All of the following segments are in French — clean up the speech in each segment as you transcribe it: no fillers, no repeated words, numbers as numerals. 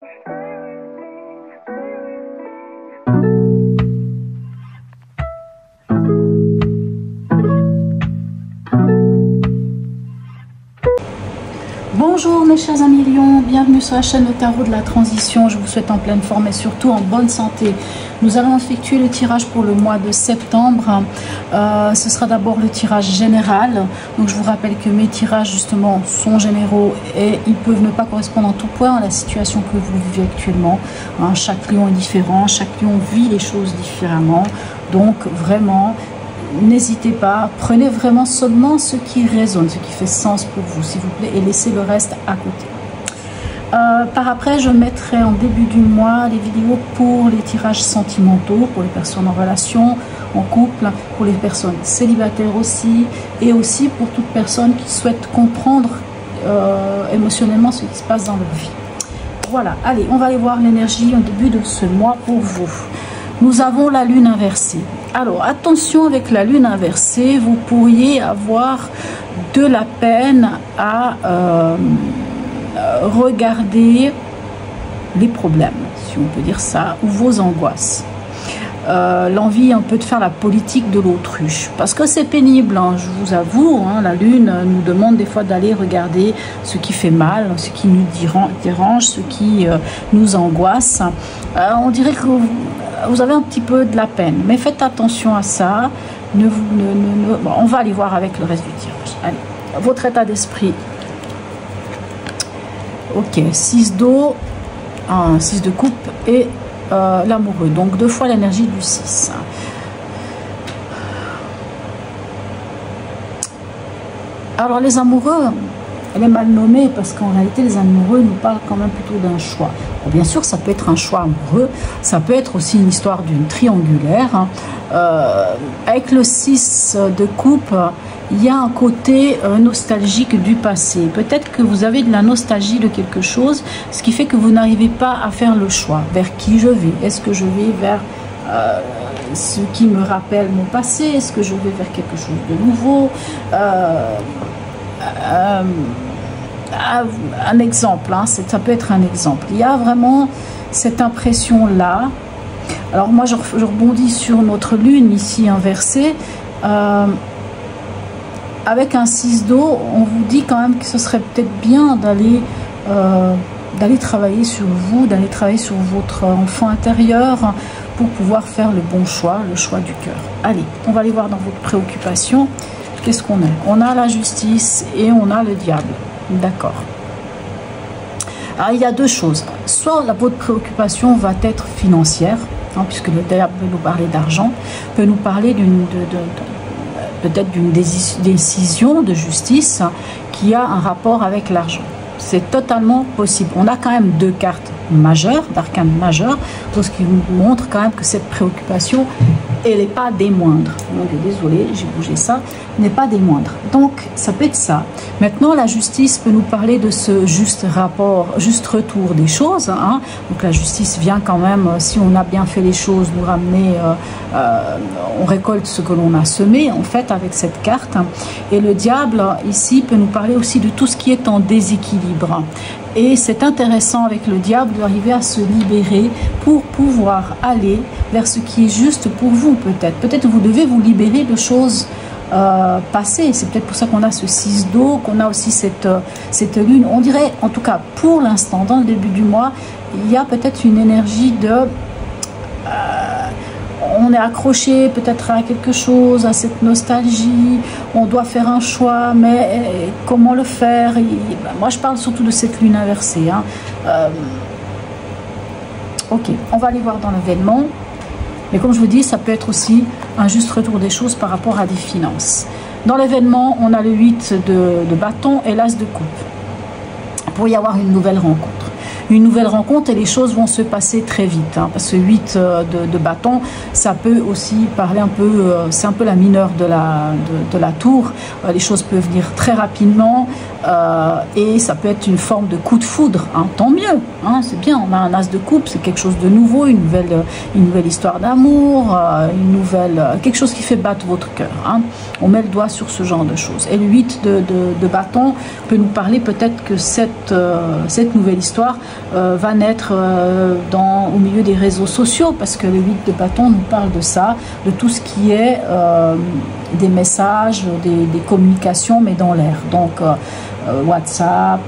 Bonjour mes chers amis lions, bienvenue sur la chaîne Le Tarot de la Transition. Je vous souhaite en pleine forme et surtout en bonne santé. Nous allons effectuer le tirage pour le mois de septembre. Ce sera d'abord le tirage général. Donc je vous rappelle que mes tirages justement sont généraux et ils peuvent ne pas correspondre en tout point à la situation que vous vivez actuellement. Chaque lion est différent, chaque lion vit les choses différemment. Donc vraiment, n'hésitez pas, prenez vraiment seulement ce qui résonne, ce qui fait sens pour vous, s'il vous plaît, et laissez le reste à côté. Par après, je mettrai en début du mois les vidéos pour les tirages sentimentaux, pour les personnes en relation, en couple, pour les personnes célibataires aussi, et aussi pour toute personne qui souhaite comprendre émotionnellement ce qui se passe dans leur vie. Voilà, allez, on va aller voir l'énergie au début de ce mois pour vous. Nous avons la lune inversée. Alors attention, avec la lune inversée, vous pourriez avoir de la peine à regarder les problèmes, si on peut dire ça, ou vos angoisses. L'envie un peu de faire la politique de l'autruche, parce que c'est pénible, hein, je vous avoue, hein, la lune nous demande des fois d'aller regarder ce qui fait mal, ce qui nous dérange, ce qui nous angoisse. On dirait que vous avez un petit peu de la peine, mais faites attention à ça. Bon, on va aller voir avec le reste du tirage. Allez, votre état d'esprit. Ok, 6 d'eau, 6 de coupe et l'amoureux, donc 2 fois l'énergie du 6. Alors les amoureux, elle est mal nommée parce qu'en réalité les amoureux nous parlent quand même plutôt d'un choix. Bon, bien sûr ça peut être un choix amoureux, ça peut être aussi une histoire d'une triangulaire, hein. Avec le 6 de coupe, il y a un côté nostalgique du passé. Peut-être que vous avez de la nostalgie de quelque chose, ce qui fait que vous n'arrivez pas à faire le choix. Vers qui je vais? Est-ce que je vais vers ce qui me rappelle mon passé? Est-ce que je vais vers quelque chose de nouveau? Un exemple, hein, ça peut être un exemple. Il y a vraiment cette impression-là. Alors moi, je rebondis sur notre lune ici inversée. Avec un 6 d'eau, on vous dit quand même que ce serait peut-être bien d'aller travailler sur vous, d'aller travailler sur votre enfant intérieur pour pouvoir faire le bon choix, le choix du cœur. Allez, on va aller voir dans votre préoccupation. Qu'est-ce qu'on a? On a la justice et on a le diable. D'accord. Alors, il y a deux choses. Soit votre préoccupation va être financière, hein, puisque le diable peut nous parler d'argent, peut nous parler peut-être d'une décision de justice qui a un rapport avec l'argent. C'est totalement possible. On a quand même 2 cartes majeures, d'arcane majeur, ce qui nous montre quand même que cette préoccupation, elle n'est pas des moindres. Donc, désolé, j'ai bougé ça, n'est pas des moindres. Donc, ça peut être ça. Maintenant, la justice peut nous parler de ce juste rapport, juste retour des choses, hein. Donc, la justice vient quand même, si on a bien fait les choses, nous ramener, on récolte ce que l'on a semé, en fait, avec cette carte. Et le diable, ici, peut nous parler aussi de tout ce qui est en déséquilibre. Et c'est intéressant avec le diable d'arriver à se libérer pour pouvoir aller vers ce qui est juste pour vous, peut-être. Peut-être que vous devez vous libérer de choses passées. C'est peut-être pour ça qu'on a ce 6 d'eau, qu'on a aussi cette lune. On dirait, en tout cas pour l'instant, dans le début du mois, il y a peut-être une énergie de... on est accroché peut-être à quelque chose, à cette nostalgie, on doit faire un choix, mais comment le faire? Moi je parle surtout de cette lune inversée, hein. Ok, on va aller voir dans l'événement, mais comme je vous dis, ça peut être aussi un juste retour des choses par rapport à des finances. Dans l'événement, on a le 8 de bâton et l'as de coupe. Il pourrait y avoir une nouvelle rencontre. Une nouvelle rencontre et les choses vont se passer très vite, hein, parce que 8 de bâton, ça peut aussi parler un peu, c'est un peu la mineure de la tour. Les choses peuvent venir très rapidement et ça peut être une forme de coup de foudre, hein, tant mieux, hein, c'est bien. On a un as de coupe, c'est quelque chose de nouveau, une nouvelle histoire d'amour, quelque chose qui fait battre votre cœur, hein. On met le doigt sur ce genre de choses. Et le 8 de bâton peut nous parler peut-être que cette nouvelle histoire va naître au milieu des réseaux sociaux, parce que le 8 de bâton nous parle de ça, de tout ce qui est des messages, des communications, mais dans l'air. Donc WhatsApp,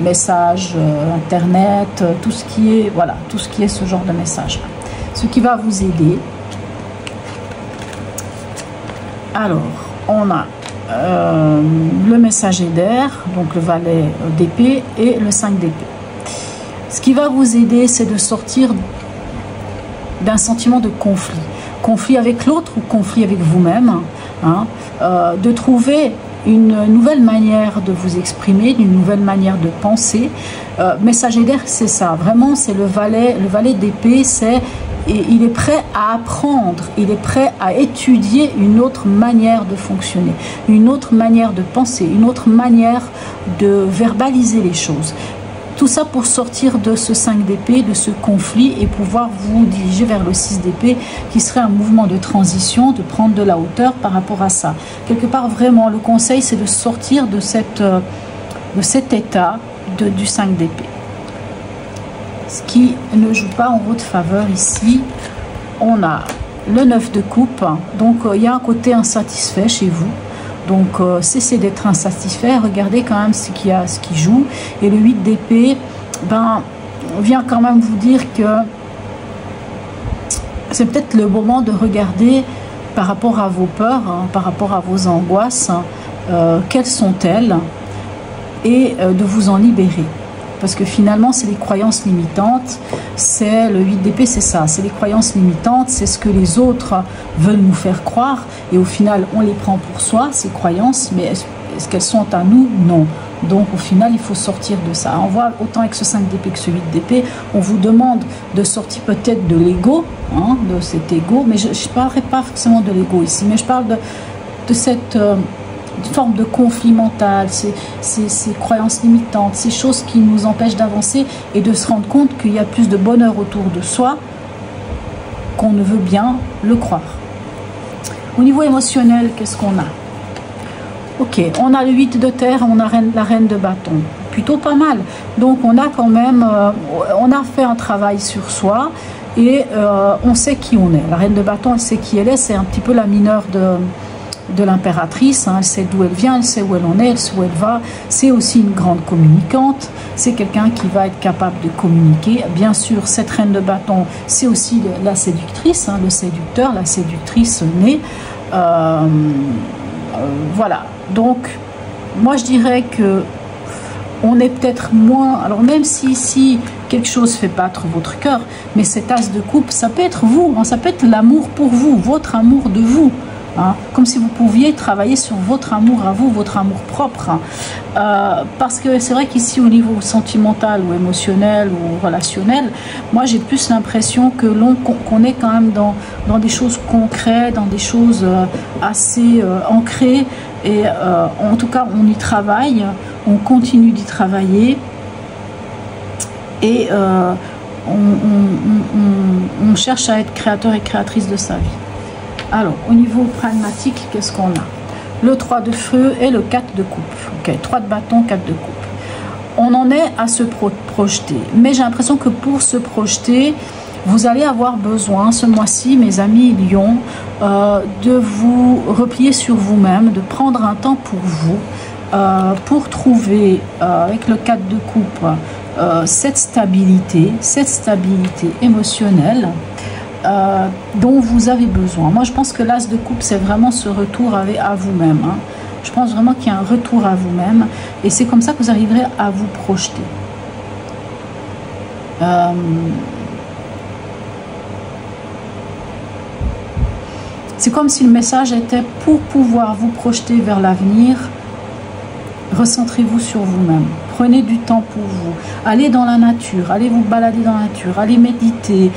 messages internet, tout ce qui est, voilà, tout ce qui est ce genre de message. Ce qui va vous aider. Alors, on a le messager d'air, donc le valet d'épée et le 5 d'épée. Ce qui va vous aider, c'est de sortir d'un sentiment de conflit. Conflit avec l'autre ou conflit avec vous-même, hein, de trouver une nouvelle manière de vous exprimer, une nouvelle manière de penser. Messager d'air, c'est ça, vraiment, c'est le valet d'épée, c'est... Et il est prêt à apprendre, il est prêt à étudier une autre manière de fonctionner, une autre manière de penser, une autre manière de verbaliser les choses. Tout ça pour sortir de ce 5 d'épée, de ce conflit, et pouvoir vous diriger vers le 6 d'épée, qui serait un mouvement de transition, de prendre de la hauteur par rapport à ça. Quelque part, vraiment, le conseil, c'est de sortir de cet état du 5 d'épée. Ce qui ne joue pas en votre faveur ici, on a le 9 de coupe, donc il y a un côté insatisfait chez vous, donc cessez d'être insatisfait, regardez quand même ce qui joue, et le 8 d'épée, ben, vient quand même vous dire que c'est peut-être le moment de regarder par rapport à vos peurs, hein, par rapport à vos angoisses, quelles sont-elles, et de vous en libérer. Parce que finalement, c'est les croyances limitantes, c'est le 8 d'épée, c'est ça, c'est les croyances limitantes, c'est ce que les autres veulent nous faire croire, et au final, on les prend pour soi, ces croyances, mais est-ce qu'elles sont à nous? Non. Donc au final, il faut sortir de ça. On voit autant avec ce 5 d'épée que ce 8 d'épée, on vous demande de sortir peut-être de l'ego, hein, de cet ego, mais je ne parlerai pas forcément de l'ego ici, mais je parle de cette... forme de conflit mental, ces croyances limitantes, ces choses qui nous empêchent d'avancer et de se rendre compte qu'il y a plus de bonheur autour de soi qu'on ne veut bien le croire. Au niveau émotionnel, qu'est-ce qu'on a? Ok, on a le 8 de terre, on a la reine de bâton, plutôt pas mal. Donc on a quand même, on a fait un travail sur soi et on sait qui on est. La reine de bâton, elle sait qui elle est, c'est un petit peu la mineure de l'impératrice, hein, elle sait d'où elle vient, elle sait où elle en est, elle sait où elle va, c'est aussi une grande communicante, c'est quelqu'un qui va être capable de communiquer. Bien sûr, cette reine de bâton, c'est aussi la séductrice, hein, le séducteur, la séductrice née, voilà, donc moi je dirais que on est peut-être moins, alors même si ici quelque chose fait battre votre cœur, mais cet as de coupe, ça peut être vous, hein, ça peut être l'amour pour vous, votre amour de vous, hein, comme si vous pouviez travailler sur votre amour à vous, votre amour propre, hein. Parce que c'est vrai qu'ici au niveau sentimental ou émotionnel ou relationnel, moi j'ai plus l'impression que qu'on est quand même dans des choses concrètes, dans des choses assez ancrées, et en tout cas on y travaille, on continue d'y travailler, et on cherche à être créateur et créatrice de sa vie. Alors, au niveau pragmatique, qu'est-ce qu'on a? Le 3 de feu et le 4 de coupe. Ok, 3 de bâton, 4 de coupe. On en est à se projeter. Mais j'ai l'impression que pour se projeter, vous allez avoir besoin, ce mois-ci, mes amis Lion, de vous replier sur vous-même, de prendre un temps pour vous, pour trouver, avec le 4 de coupe, cette stabilité émotionnelle, dont vous avez besoin. Moi je pense que l'as de coupe, c'est vraiment ce retour à vous-même, hein. Je pense vraiment qu'il y a un retour à vous-même, et c'est comme ça que vous arriverez à vous projeter. C'est comme si le message était: pour pouvoir vous projeter vers l'avenir, recentrez-vous sur vous-même. Prenez du temps pour vous. Allez dans la nature, allez vous balader dans la nature, allez méditer,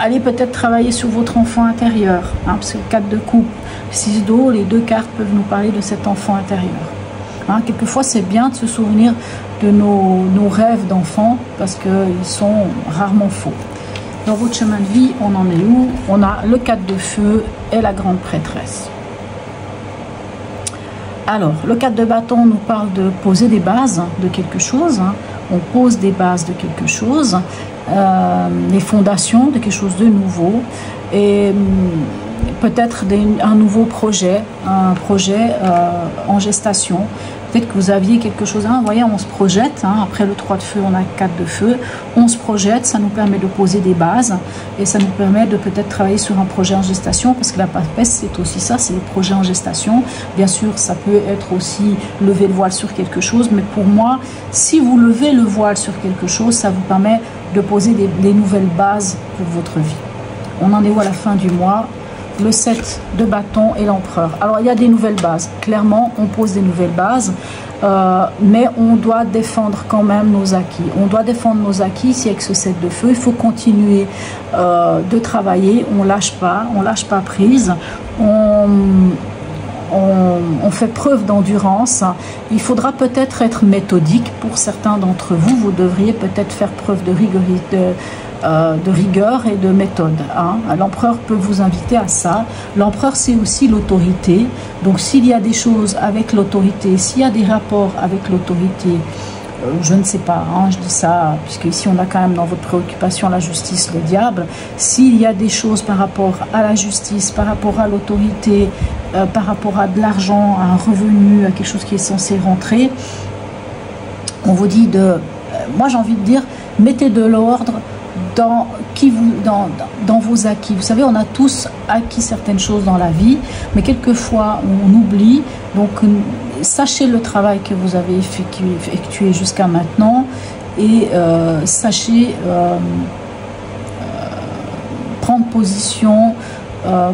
allez peut-être travailler sur votre enfant intérieur, hein, parce que 4 de coupe, 6 d'eau, les deux cartes peuvent nous parler de cet enfant intérieur. Hein, quelquefois, c'est bien de se souvenir de nos rêves d'enfant, parce qu'ils sont rarement faux. Dans votre chemin de vie, on en est où? On a le 4 de feu et la grande prêtresse. Alors, le 4 de bâton nous parle de poser des bases de quelque chose. On pose des bases de quelque chose, les fondations de quelque chose de nouveau, et peut-être un nouveau projet, un projet en gestation. Peut-être que vous aviez quelque chose, vous voyez, on se projette, après le 3 de feu, on a 4 de feu, on se projette, ça nous permet de poser des bases, et ça nous permet de peut-être travailler sur un projet en gestation, parce que la papesse, c'est aussi ça, c'est les projets en gestation. Bien sûr, ça peut être aussi lever le voile sur quelque chose, mais pour moi, si vous levez le voile sur quelque chose, ça vous permet de poser des nouvelles bases pour votre vie. On en est où à la fin du mois? Le 7 de bâton et l'empereur. Alors il y a des nouvelles bases, clairement on pose des nouvelles bases, mais on doit défendre quand même nos acquis. On doit défendre nos acquis ici avec ce 7 de feu. Il faut continuer de travailler, on lâche pas prise, on fait preuve d'endurance. Il faudra peut-être être méthodique pour certains d'entre vous. Vous devriez peut-être faire preuve de rigueur et de méthode. L'empereur peut vous inviter à ça. L'empereur, c'est aussi l'autorité. Donc s'il y a des choses avec l'autorité, s'il y a des rapports avec l'autorité, je ne sais pas, je dis ça, puisque ici on a quand même dans votre préoccupation la justice, le diable. S'il y a des choses par rapport à la justice, par rapport à l'autorité, par rapport à de l'argent, à un revenu, à quelque chose qui est censé rentrer, on vous dit moi j'ai envie de dire, mettez de l'ordre dans vos acquis. Vous savez, on a tous acquis certaines choses dans la vie, mais quelquefois on oublie. Donc sachez le travail que vous avez effectué jusqu'à maintenant, et sachez prendre position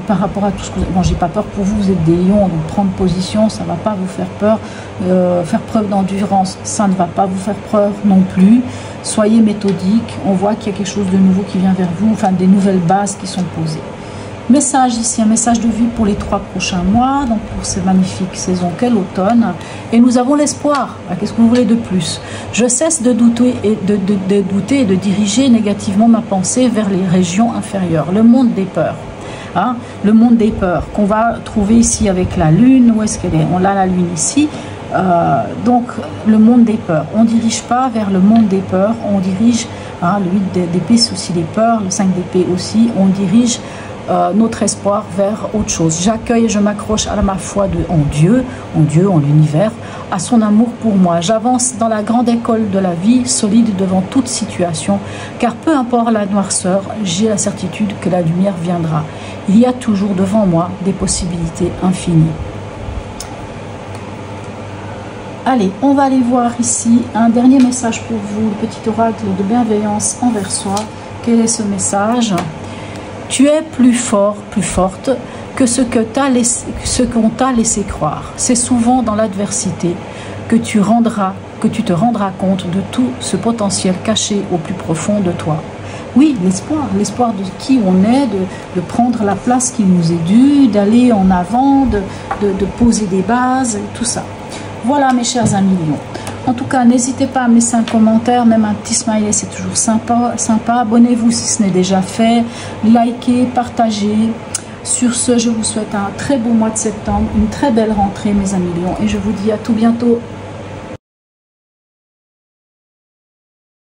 par rapport à tout ce que... Bon, j'ai pas peur pour vous, vous êtes des lions, donc prendre position, ça va pas vous faire peur. Faire preuve d'endurance, ça ne va pas vous faire peur non plus. Soyez méthodique, on voit qu'il y a quelque chose de nouveau qui vient vers vous, enfin des nouvelles bases qui sont posées. Message ici, un message de vie pour les 3 prochains mois, donc pour cette magnifique saison qu'est l'automne. Et nous avons l'espoir. Qu'est-ce que vous voulez de plus? Je cesse de douter et de diriger négativement ma pensée vers les régions inférieures, le monde des peurs. Le monde des peurs qu'on va trouver ici avec la lune. Où est-ce qu'elle est? On a la lune ici. Donc le monde des peurs, on ne dirige pas vers le monde des peurs, on dirige, le 8 d'épée c'est aussi les peurs, le 5 d'épée aussi, on dirige notre espoir vers autre chose. J'accueille et je m'accroche à ma foi en Dieu, en l'univers, à son amour pour moi. J'avance dans la grande école de la vie, solide devant toute situation, car peu importe la noirceur, j'ai la certitude que la lumière viendra. Il y a toujours devant moi des possibilités infinies. Allez, on va aller voir ici un dernier message pour vous, le petit oracle de bienveillance envers soi. Quel est ce message? Tu es plus fort, plus forte que ce qu'on t'a laissé croire. C'est souvent dans l'adversité que tu te rendras compte de tout ce potentiel caché au plus profond de toi. Oui, l'espoir de qui on est, de prendre la place qui nous est due, d'aller en avant, de poser des bases, tout ça. Voilà mes chers amis lions. En tout cas, n'hésitez pas à me laisser un commentaire, même un petit smiley, c'est toujours sympa. Abonnez-vous si ce n'est déjà fait, likez, partagez. Sur ce, je vous souhaite un très beau mois de septembre, une très belle rentrée mes amis lions, et je vous dis à tout bientôt.